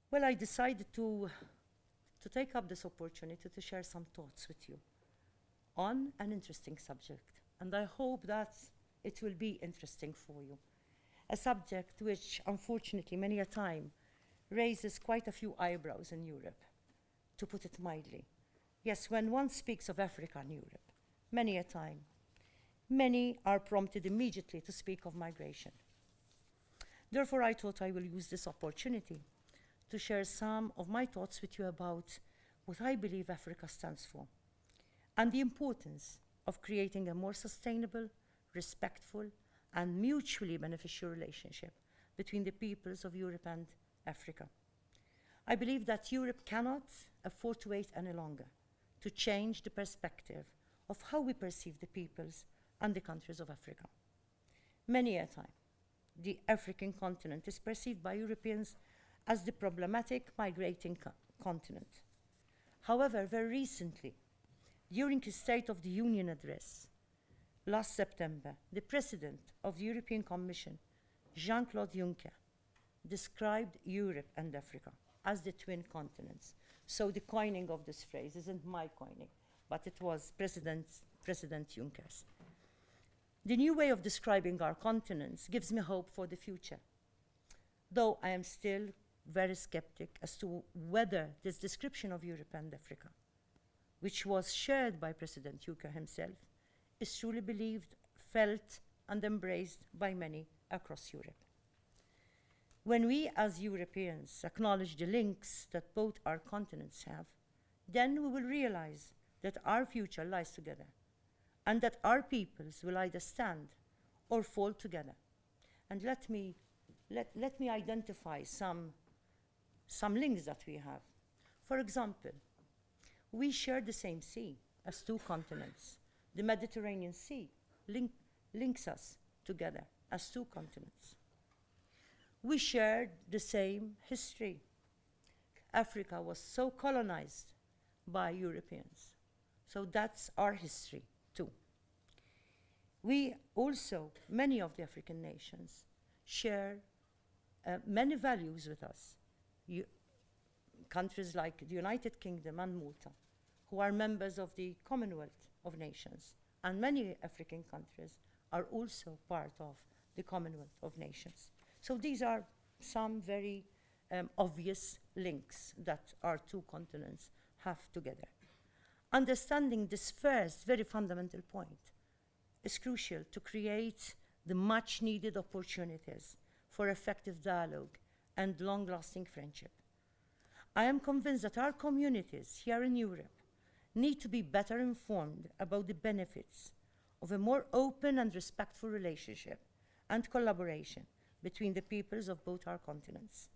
Well, I decided to take up this opportunity to share some thoughts with you on an interesting subject, and I hope that it will be interesting for you. A subject which, unfortunately, many a time raises quite a few eyebrows in Europe, to put it mildly. Yes, when one speaks of Africa and Europe, many a time, many are prompted immediately to speak of migration. Therefore, I thought I will use this opportunity to share some of my thoughts with you about what I believe Africa stands for and the importance of creating a more sustainable, respectful, and mutually beneficial relationship between the peoples of Europe and Africa. I believe that Europe cannot afford to wait any longer to change the perspective of how we perceive the peoples and the countries of Africa. Many a time, the African continent is perceived by Europeans as the problematic migrating continent. However, very recently, during his State of the Union address last September, the President of the European Commission, Jean-Claude Juncker, described Europe and Africa as the twin continents. So the coining of this phrase isn't my coining, but it was President Juncker's. The new way of describing our continents gives me hope for the future, though I am still very skeptic as to whether this description of Europe and Africa, which was shared by President Juncker himself, is truly believed, felt, and embraced by many across Europe. When we as Europeans acknowledge the links that both our continents have, then we will realize that our future lies together and that our peoples will either stand or fall together. And let me identify some links that we have. For example, we share the same sea as two continents. The Mediterranean Sea links us together as two continents. We share the same history. Africa was so colonized by Europeans. So that's our history too. We also, many of the African nations, share many values with us. Countries like the United Kingdom and Malta, who are members of the Commonwealth of Nations, and many African countries are also part of the Commonwealth of Nations. So these are some very obvious links that our two continents have together. Understanding this first very fundamental point is crucial to create the much needed opportunities for effective dialogue and long-lasting friendship. I am convinced that our communities here in Europe need to be better informed about the benefits of a more open and respectful relationship and collaboration between the peoples of both our continents.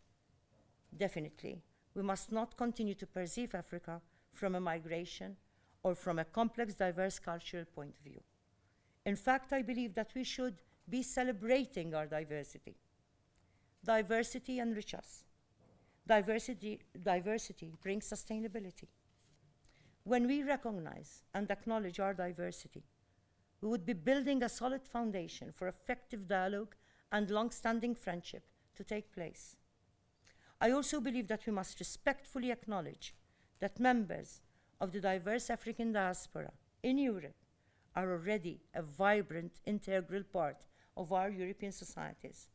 Definitely, we must not continue to perceive Africa from a migration or from a complex, diverse cultural point of view. In fact, I believe that we should be celebrating our diversity. Diversity enriches us. Diversity brings sustainability. When we recognize and acknowledge our diversity, we would be building a solid foundation for effective dialogue and long-standing friendship to take place. I also believe that we must respectfully acknowledge that members of the diverse African diaspora in Europe are already a vibrant, integral part of our European societies.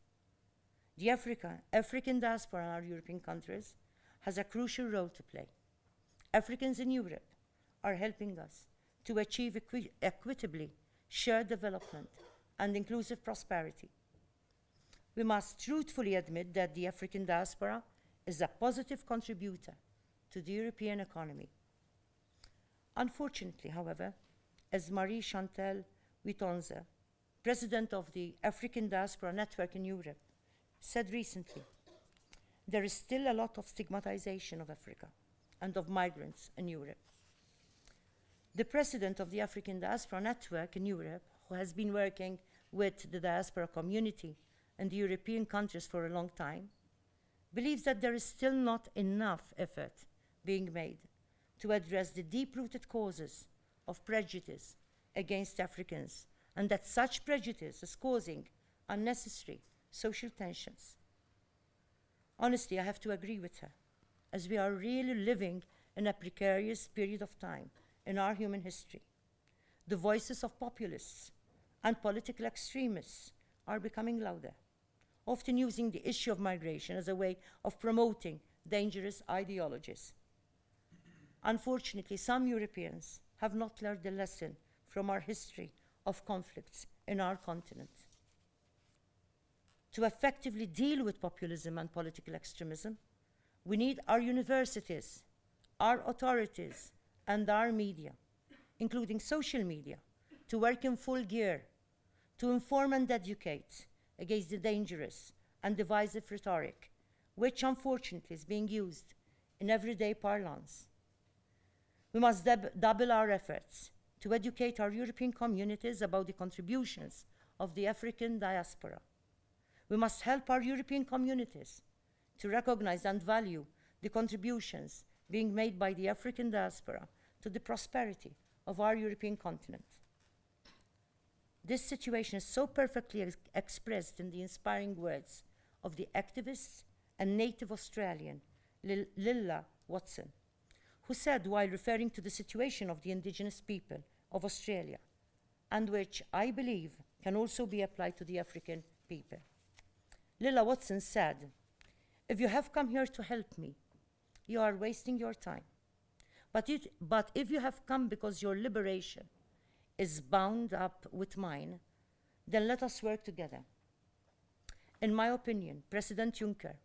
The African diaspora in our European countries has a crucial role to play. Africans in Europe are helping us to achieve equitably shared development and inclusive prosperity. We must truthfully admit that the African diaspora is a positive contributor to the European economy. Unfortunately, however, as Marie-Chantal Witonze, president of the African Diaspora Network in Europe, said recently, there is still a lot of stigmatization of Africa and of migrants in Europe. The president of the African Diaspora Network in Europe, who has been working with the diaspora community in the European countries for a long time, believes that there is still not enough effort being made to address the deep-rooted causes of prejudice against Africans, and that such prejudice is causing unnecessary social tensions. Honestly, I have to agree with her. as we are really living in a precarious period of time in our human history. The voices of populists and political extremists are becoming louder, often using the issue of migration as a way of promoting dangerous ideologies. Unfortunately, some Europeans have not learned the lesson from our history of conflicts in our continent. To effectively deal with populism and political extremism, we need our universities, our authorities, and our media, including social media, to work in full gear, to inform and educate against the dangerous and divisive rhetoric, which unfortunately is being used in everyday parlance. We must double our efforts to educate our European communities about the contributions of the African diaspora. We must help our European communities to recognize and value the contributions being made by the African diaspora to the prosperity of our European continent. This situation is so perfectly expressed in the inspiring words of the activist and native Australian Lilla Watson, who said, while referring to the situation of the indigenous people of Australia, and which I believe can also be applied to the African people. Lilla Watson said, "If you have come here to help me, you are wasting your time. But if you have come because your liberation is bound up with mine, then let us work together." In my opinion, President Juncker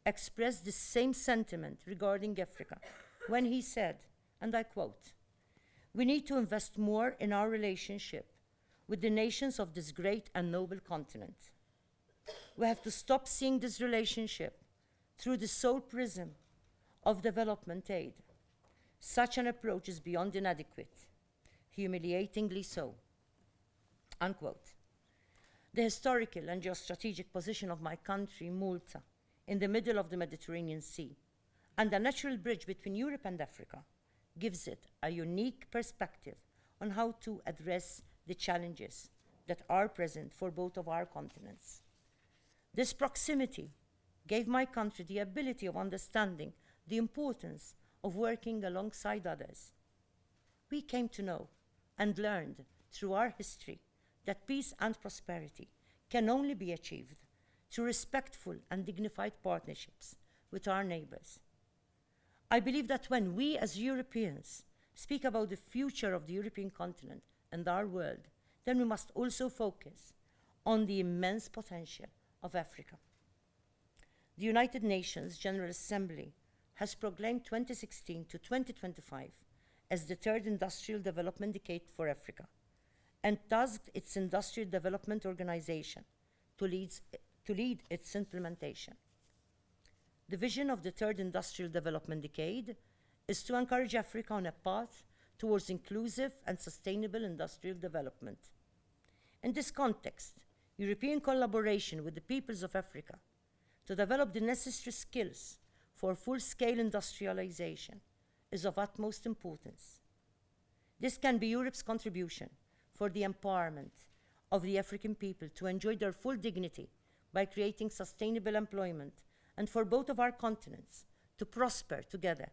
expressed the same sentiment regarding Africa when he said, and I quote, "We need to invest more in our relationship with the nations of this great and noble continent. We have to stop seeing this relationship through the sole prism of development aid. Such an approach is beyond inadequate, humiliatingly so." Unquote. The historical and geostrategic position of my country, Malta, in the middle of the Mediterranean Sea, and the natural bridge between Europe and Africa, gives it a unique perspective on how to address the challenges that are present for both of our continents. This proximity gave my country the ability of understanding the importance of working alongside others. We came to know and learned through our history that peace and prosperity can only be achieved through respectful and dignified partnerships with our neighbors. I believe that when we as Europeans speak about the future of the European continent and our world, then we must also focus on the immense potential of Africa. The United Nations General Assembly has proclaimed 2016 to 2025 as the third industrial development decade for Africa, and tasked its Industrial Development Organization to lead its implementation. The vision of the third industrial development decade is to encourage Africa on a path towards inclusive and sustainable industrial development. In this context, European collaboration with the peoples of Africa to develop the necessary skills for full-scale industrialization is of utmost importance. This can be Europe's contribution for the empowerment of the African people to enjoy their full dignity by creating sustainable employment, and for both of our continents to prosper together.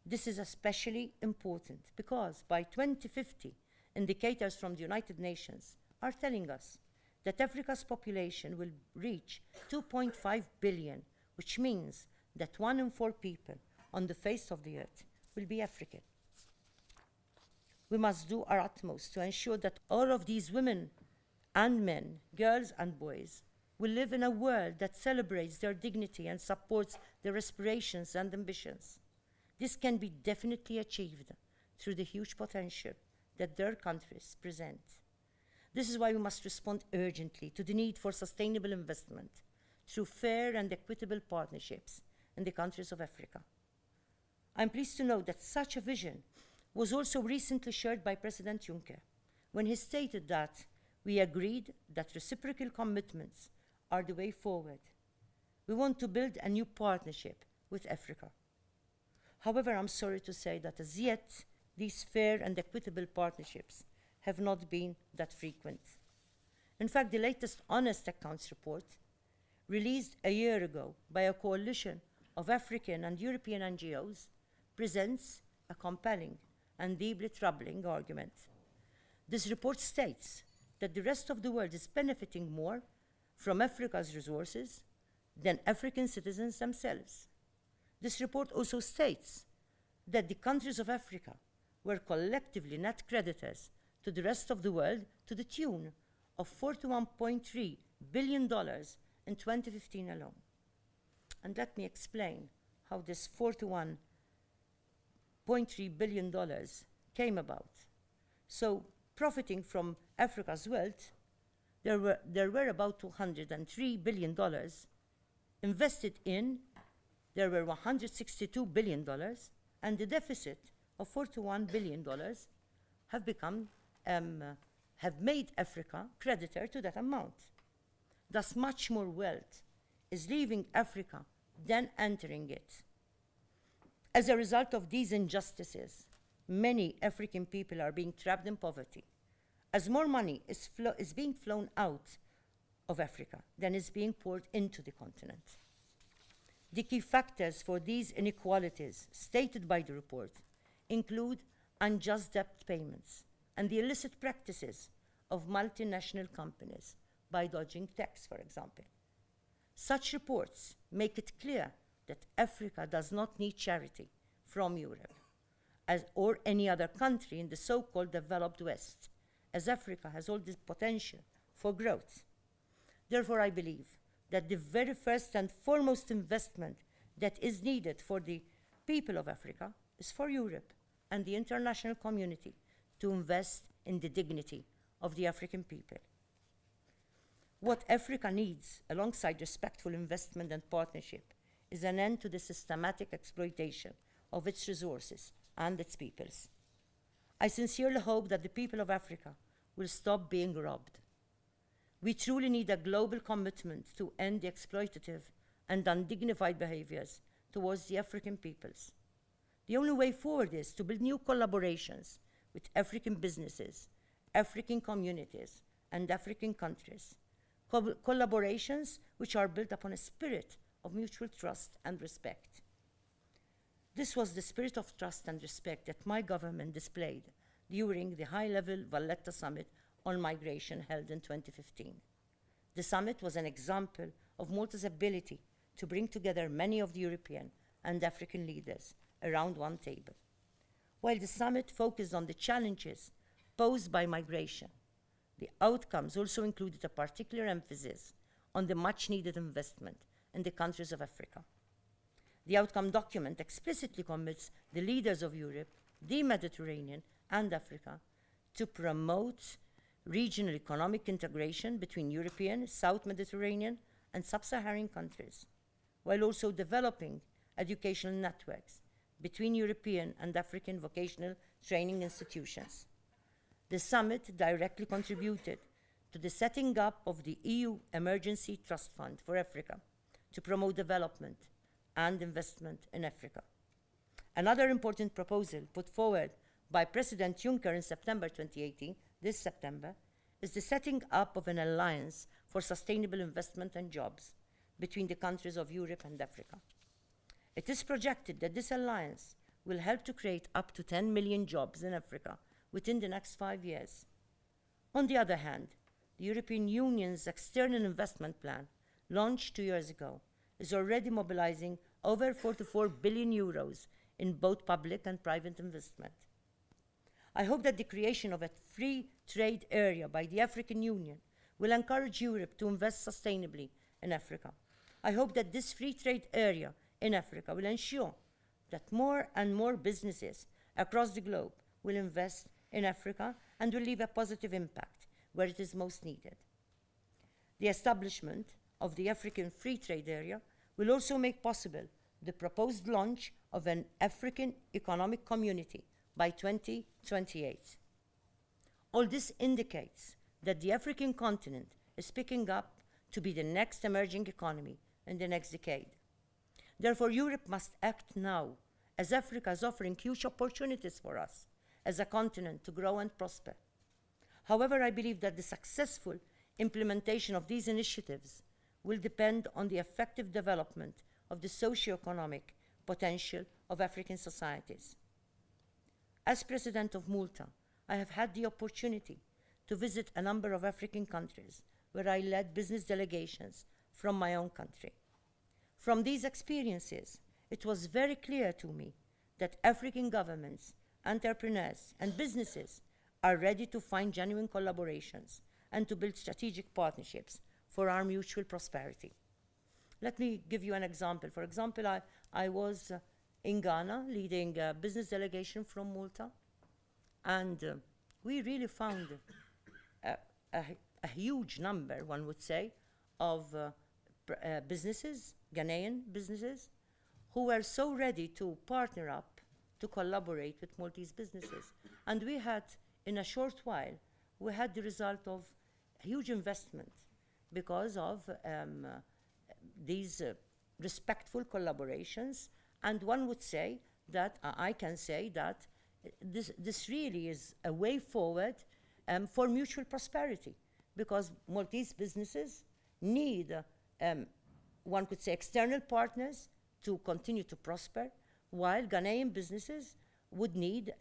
This is especially important because by 2050, indicators from the United Nations are telling us that Africa's population will reach 2.5 billion, which means that 1 in 4 people on the face of the earth will be African. We must do our utmost to ensure that all of these women and men, girls and boys, will live in a world that celebrates their dignity and supports their aspirations and ambitions. This can be definitely achieved through the huge potential that their countries present. This is why we must respond urgently to the need for sustainable investment through fair and equitable partnerships in the countries of Africa. I'm pleased to know that such a vision was also recently shared by President Juncker when he stated that we agreed that reciprocal commitments are the way forward. We want to build a new partnership with Africa. However, I'm sorry to say that as yet, these fair and equitable partnerships have not been that frequent. In fact, the latest Honest Accounts report, released a year ago by a coalition of African and European NGOs presents a compelling and deeply troubling argument. This report states that the rest of the world is benefiting more from Africa's resources than African citizens themselves. This report also states that the countries of Africa were collectively net creditors to the rest of the world to the tune of $41.3 billion in 2015 alone. And let me explain how this $41.3 billion came about. So, profiting from Africa's wealth, there were about $203 billion invested in, there were $162 billion, and the deficit of $41 billion have made Africa creditor to that amount. Thus, much more wealth is leaving Africa than entering it. As a result of these injustices, many African people are being trapped in poverty, as more money is being flown out of Africa than is being poured into the continent. The key factors for these inequalities stated by the report include unjust debt payments and the illicit practices of multinational companies by dodging tax, for example. Such reports make it clear that Africa does not need charity from Europe or any other country in the so-called developed West, as Africa has all this potential for growth. Therefore, I believe that the very first and foremost investment that is needed for the people of Africa is for Europe and the international community to invest in the dignity of the African people. What Africa needs, alongside respectful investment and partnership, is an end to the systematic exploitation of its resources and its peoples. I sincerely hope that the people of Africa will stop being robbed. We truly need a global commitment to end the exploitative and undignified behaviors towards the African peoples. The only way forward is to build new collaborations with African businesses, African communities, and African countries. Collaborations which are built upon a spirit of mutual trust and respect. This was the spirit of trust and respect that my government displayed during the high-level Valletta Summit on migration held in 2015. The summit was an example of Malta's ability to bring together many of the European and African leaders around one table. While the summit focused on the challenges posed by migration, the outcomes also included a particular emphasis on the much-needed investment in the countries of Africa. The outcome document explicitly commits the leaders of Europe, the Mediterranean, and Africa to promote regional economic integration between European, South Mediterranean, and Sub-Saharan countries, while also developing educational networks between European and African vocational training institutions. The summit directly contributed to the setting up of the EU Emergency Trust Fund for Africa to promote development and investment in Africa. Another important proposal put forward by President Juncker in September 2018, this September, is the setting up of an alliance for sustainable investment and jobs between the countries of Europe and Africa. It is projected that this alliance will help to create up to 10 million jobs in Africa within the next 5 years. On the other hand, the European Union's external investment plan, launched 2 years ago, is already mobilizing over 44 billion euros in both public and private investment. I hope that the creation of a free trade area by the African Union will encourage Europe to invest sustainably in Africa. I hope that this free trade area in Africa will ensure that more and more businesses across the globe will invest in Africa and will leave a positive impact where it is most needed. The establishment of the African Free Trade Area will also make possible the proposed launch of an African Economic Community by 2028. All this indicates that the African continent is picking up to be the next emerging economy in the next decade. Therefore, Europe must act now, as Africa is offering huge opportunities for us as a continent to grow and prosper. However, I believe that the successful implementation of these initiatives will depend on the effective development of the socio-economic potential of African societies. As President of Malta, I have had the opportunity to visit a number of African countries where I led business delegations from my own country. From these experiences, it was very clear to me that African governments, entrepreneurs, and businesses are ready to find genuine collaborations and to build strategic partnerships for our mutual prosperity. Let me give you an example. For example, I was in Ghana leading a business delegation from Malta, and we really found a huge number, one would say, of businesses, Ghanaian businesses, who were so ready to partner up, to collaborate with Maltese businesses. And we had, in a short while, we had the result of huge investment because of these respectful collaborations. And one would say that, I can say that this really is a way forward for mutual prosperity, because Maltese businesses need, one could say, external partners to continue to prosper, while Ghanaian businesses would need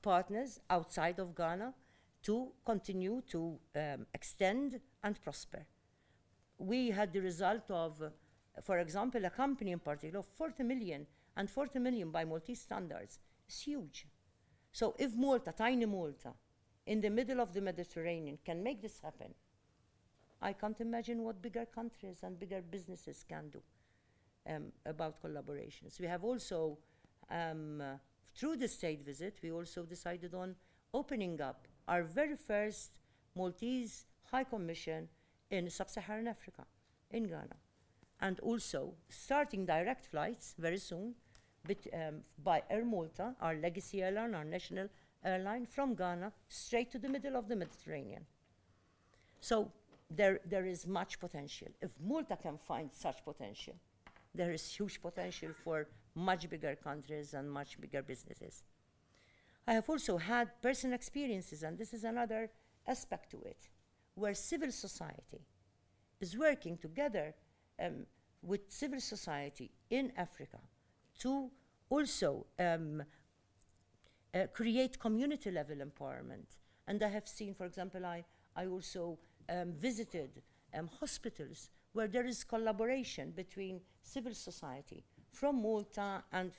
partners outside of Ghana to continue to extend and prosper. We had the result of, for example, a company in particular of 40 million, and 40 million by Maltese standards is huge. So if Malta, tiny Malta, in the middle of the Mediterranean can make this happen, I can't imagine what bigger countries and bigger businesses can do about collaborations. We have also, through the state visit, we also decided on opening up our very first Maltese High Commission in Sub-Saharan Africa, in Ghana. And also starting direct flights very soon by Air Malta, our legacy airline, our national airline, from Ghana straight to the middle of the Mediterranean. So there is much potential. If Malta can find such potential, there is huge potential for much bigger countries and much bigger businesses. I have also had personal experiences, and this is another aspect to it, where civil society is working together with civil society in Africa to also create community-level empowerment. And I have seen, for example, I also visited hospitals where there is collaboration between civil society from Malta and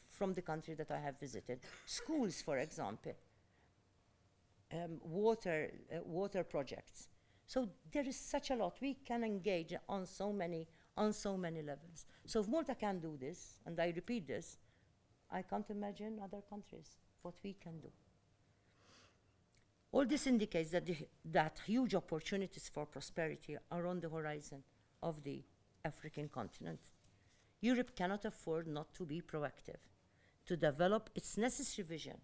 from the country that I have visited. Schools, for example, water projects. So there is such a lot. We can engage on so many levels. So if Malta can do this, and I repeat this, I can't imagine other countries what we can do. All this indicates that huge opportunities for prosperity are on the horizon of the African continent. Europe cannot afford not to be proactive, to develop its necessary vision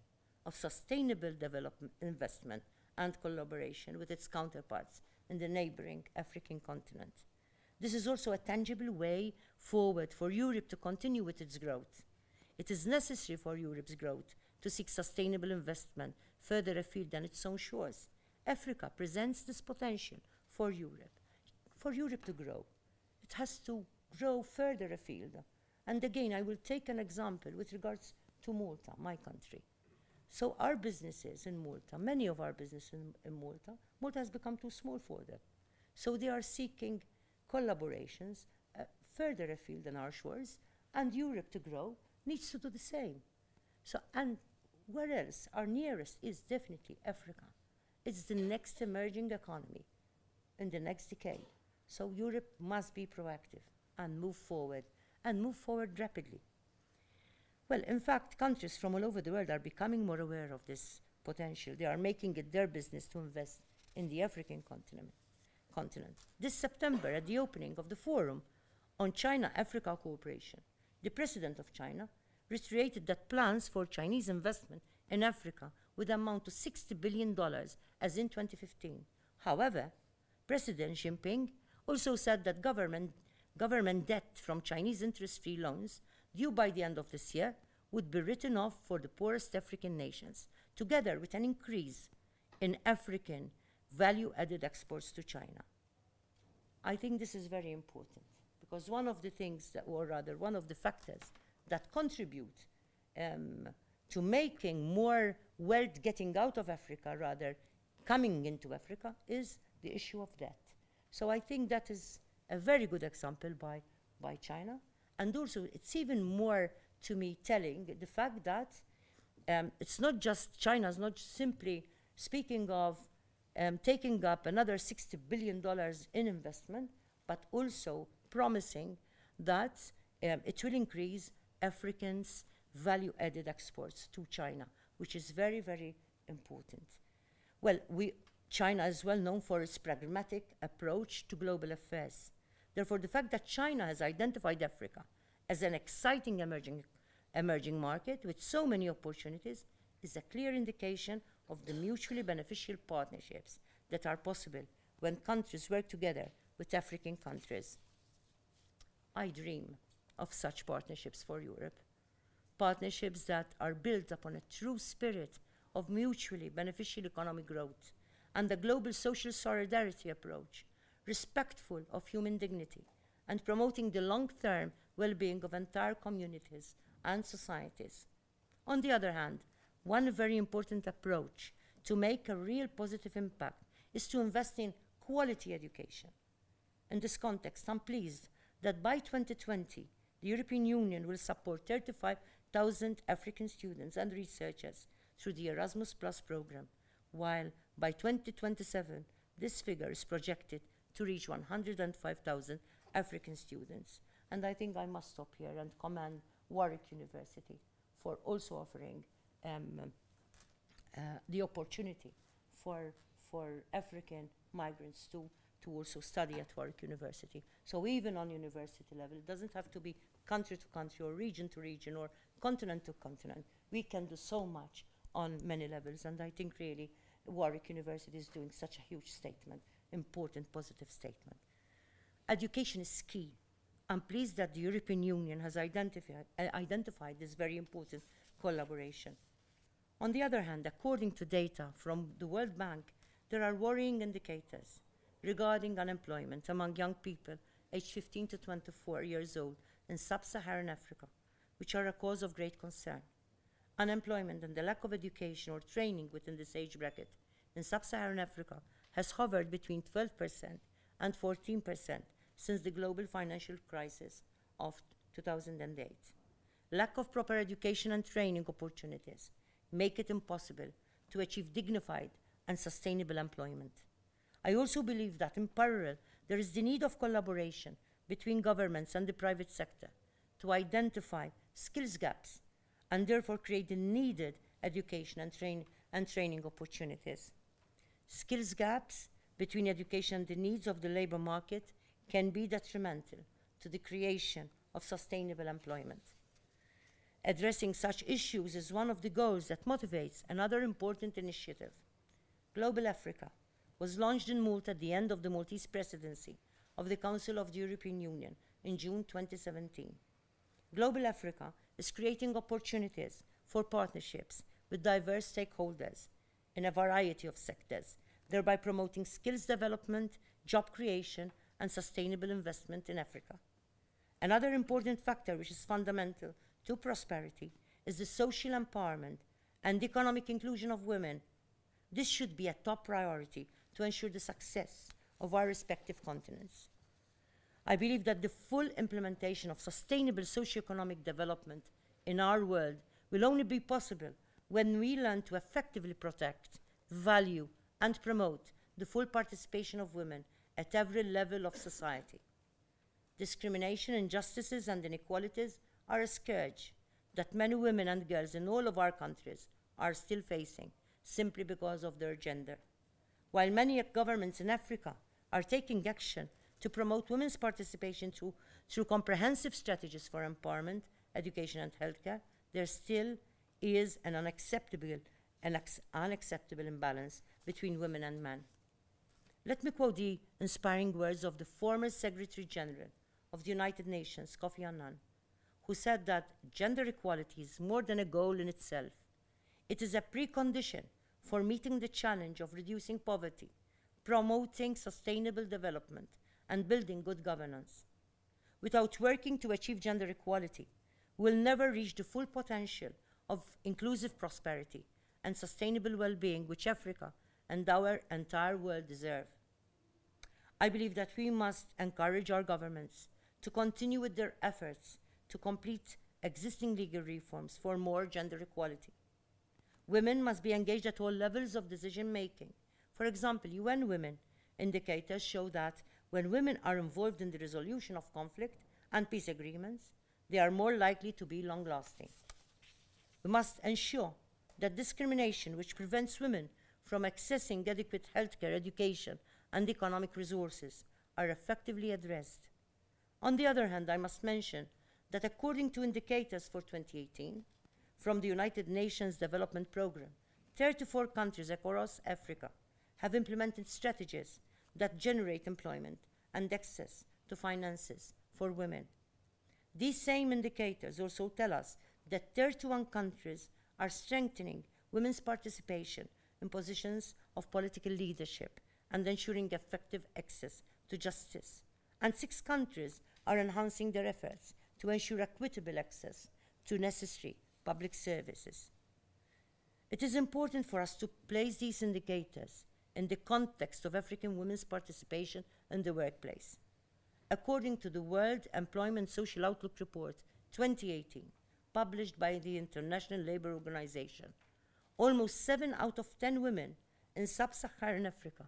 of sustainable development, investment, and collaboration with its counterparts in the neighboring African continent. This is also a tangible way forward for Europe to continue with its growth. It is necessary for Europe's growth to seek sustainable investment further afield than its own shores. Africa presents this potential for Europe to grow. It has to grow further afield. And again, I will take an example with regards to Malta, my country. So our businesses in Malta, many of our businesses in Malta has become too small for them. So they are seeking collaborations further afield than our shores, and Europe to grow needs to do the same. So, and where else? Our nearest is definitely Africa. It's the next emerging economy in the next decade. So Europe must be proactive and move forward rapidly. Well, in fact, countries from all over the world are becoming more aware of this potential. They are making it their business to invest in the African continent. This September, at the opening of the Forum on China-Africa Cooperation, the President of China reiterated that plans for Chinese investment in Africa would amount to $60 billion as in 2015. However, President Xi Jinping also said that government debt from Chinese interest-free loans due by the end of this year would be written off for the poorest African nations, together with an increase in African value-added exports to China. I think this is very important, because one of the things that, or rather one of the factors that contribute to making more wealth getting out of Africa, rather coming into Africa, is the issue of debt. So I think that is a very good example by China. And also, it's even more, to me, telling the fact that it's not just, China's not simply speaking of taking up another $60 billion in investment, but also promising that it will increase Africans' value-added exports to China, which is very, very important. Well, China is well known for its pragmatic approach to global affairs. Therefore, the fact that China has identified Africa as an exciting emerging market with so many opportunities is a clear indication of the mutually beneficial partnerships that are possible when countries work together with African countries. I dream of such partnerships for Europe, partnerships that are built upon a true spirit of mutually beneficial economic growth and the global social solidarity approach, respectful of human dignity and promoting the long-term well-being of entire communities and societies. On the other hand, one very important approach to make a real positive impact is to invest in quality education. In this context, I'm pleased that by 2020, the European Union will support 35,000 African students and researchers through the Erasmus Plus program, while by 2027, this figure is projected to reach 105,000 African students. And I think I must stop here and commend Warwick University for also offering the opportunity for African migrants to also study at Warwick University. So even on university level, it doesn't have to be country to country or region to region or continent to continent. We can do so much on many levels, and I think really Warwick University is doing such a huge statement, important positive statement. Education is key. I'm pleased that the European Union has identified this very important collaboration. On the other hand, according to data from the World Bank, there are worrying indicators regarding unemployment among young people aged 15 to 24 years old in sub-Saharan Africa, which are a cause of great concern. Unemployment and the lack of education or training within this age bracket in sub-Saharan Africa has hovered between 12% and 14% since the global financial crisis of 2008. Lack of proper education and training opportunities make it impossible to achieve dignified and sustainable employment. I also believe that in parallel, there is the need of collaboration between governments and the private sector to identify skills gaps and therefore create the needed education and training opportunities. Skills gaps between education and the needs of the labor market can be detrimental to the creation of sustainable employment. Addressing such issues is one of the goals that motivates another important initiative. Global Africa was launched in Malta at the end of the Maltese presidency of the Council of the European Union in June 2017. Global Africa is creating opportunities for partnerships with diverse stakeholders in a variety of sectors, thereby promoting skills development, job creation, and sustainable investment in Africa. Another important factor which is fundamental to prosperity is the social empowerment and economic inclusion of women. This should be a top priority to ensure the success of our respective continents. I believe that the full implementation of sustainable socio-economic development in our world will only be possible when we learn to effectively protect, value, and promote the full participation of women at every level of society. Discrimination, injustices, and inequalities are a scourge that many women and girls in all of our countries are still facing simply because of their gender. While many governments in Africa are taking action to promote women's participation through comprehensive strategies for empowerment, education, and healthcare, there still is an unacceptable imbalance between women and men. Let me quote the inspiring words of the former Secretary General of the United Nations, Kofi Annan, who said that gender equality is more than a goal in itself. It is a precondition for meeting the challenge of reducing poverty, promoting sustainable development, and building good governance. without working to achieve gender equality, we will never reach the full potential of inclusive prosperity and sustainable well-being which Africa and our entire world deserve. I believe that we must encourage our governments to continue with their efforts to complete existing legal reforms for more gender equality. Women must be engaged at all levels of decision-making. For example, UN Women indicators show that when women are involved in the resolution of conflict and peace agreements, they are more likely to be long-lasting. We must ensure that discrimination which prevents women from accessing adequate healthcare, education, and economic resources are effectively addressed. On the other hand, I must mention that according to indicators for 2018 from the United Nations Development Programme, 34 countries across Africa have implemented strategies that generate employment and access to finances for women. These same indicators also tell us that 31 countries are strengthening women's participation in positions of political leadership and ensuring effective access to justice. And 6 countries are enhancing their efforts to ensure equitable access to necessary public services. It is important for us to place these indicators in the context of African women's participation in the workplace. According to the World Employment Social Outlook Report 2018, published by the International Labour Organization, almost 7 out of 10 women in sub-Saharan Africa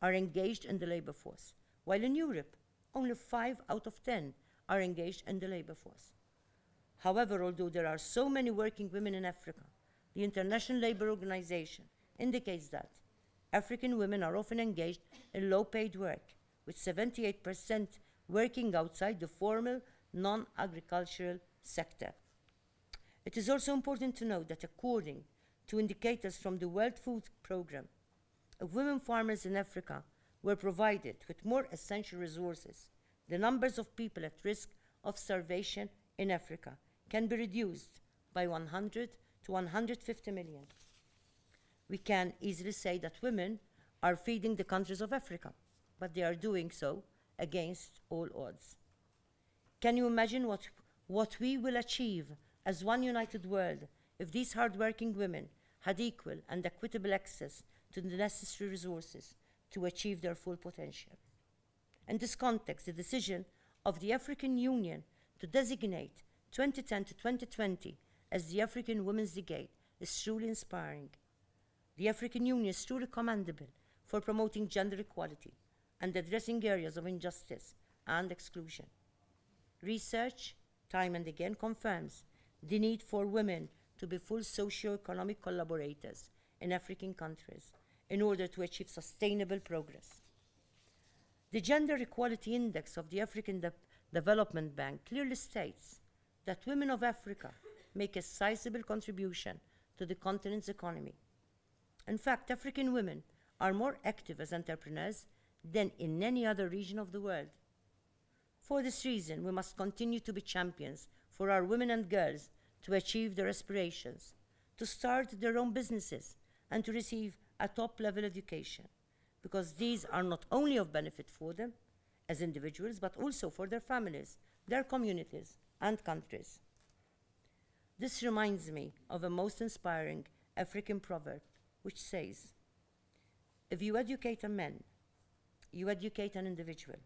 are engaged in the labor force, while in Europe, only 5 out of 10 are engaged in the labor force. However, although there are so many working women in Africa, the International Labour Organization indicates that African women are often engaged in low-paid work, with 78% working outside the formal, non-agricultural sector. It is also important to note that according to indicators from the World Food Programme, if women farmers in Africa were provided with more essential resources, the numbers of people at risk of starvation in Africa can be reduced by 100 to 150 million. We can easily say that women are feeding the countries of Africa, but they are doing so against all odds. Can you imagine what we will achieve as one united world if these hardworking women had equal and equitable access to the necessary resources to achieve their full potential? In this context, the decision of the African Union to designate 2010 to 2020 as the African Women's Decade is truly inspiring. The African Union is truly commendable for promoting gender equality and addressing areas of injustice and exclusion. Research, time and again, confirms the need for women to be full socio-economic collaborators in African countries in order to achieve sustainable progress. The Gender Equality Index of the African Development Bank clearly states that women of Africa make a sizable contribution to the continent's economy. In fact, African women are more active as entrepreneurs than in any other region of the world. For this reason, we must continue to be champions for our women and girls to achieve their aspirations, to start their own businesses, and to receive a top-level education, because these are not only of benefit for them as individuals, but also for their families, their communities, and countries. This reminds me of a most inspiring African proverb, which says, if you educate a man, you educate an individual.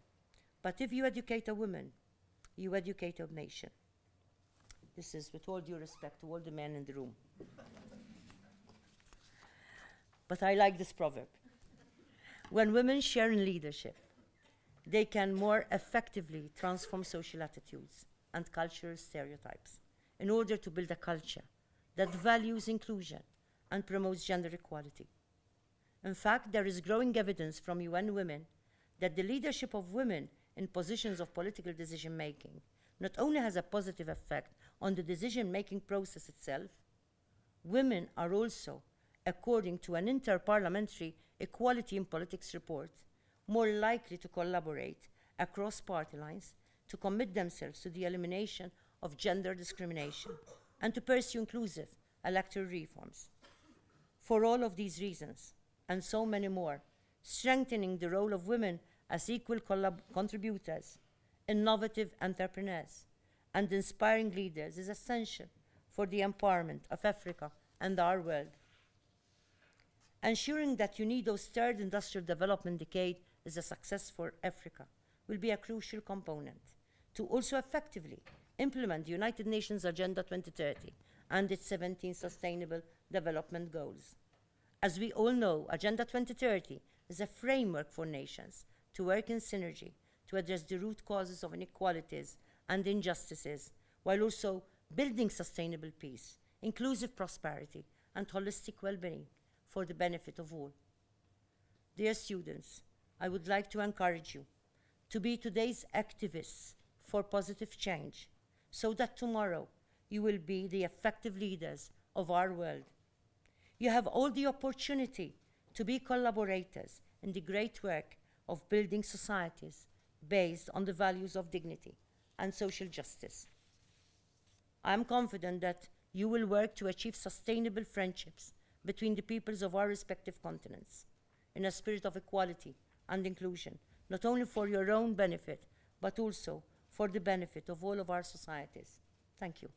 But if you educate a woman, you educate a nation. This is with all due respect to all the men in the room. But I like this proverb. When women share in leadership, they can more effectively transform social attitudes and cultural stereotypes in order to build a culture that values inclusion and promotes gender equality. In fact, there is growing evidence from UN Women that the leadership of women in positions of political decision-making not only has a positive effect on the decision-making process itself, women are also, according to an Inter-Parliamentary Equality in Politics report, more likely to collaborate across party lines to commit themselves to the elimination of gender discrimination and to pursue inclusive electoral reforms. For all of these reasons, and so many more, strengthening the role of women as equal contributors innovative entrepreneurs, and inspiring leaders is essential for the empowerment of Africa and our world. Ensuring that UNIDO's third industrial development decade is a success for Africa will be a crucial component to also effectively implement the United Nations Agenda 2030 and its 17 Sustainable Development Goals. As we all know, Agenda 2030 is a framework for nations to work in synergy to address the root causes of inequalities and injustices, while also building sustainable peace, inclusive prosperity, and holistic well-being for the benefit of all. Dear students, I would like to encourage you to be today's activists for positive change, so that tomorrow you will be the effective leaders of our world. You have all the opportunity to be collaborators in the great work of building societies based on the values of dignity and social justice. I am confident that you will work to achieve sustainable friendships between the peoples of our respective continents in a spirit of equality and inclusion, not only for your own benefit, but also for the benefit of all of our societies. Thank you.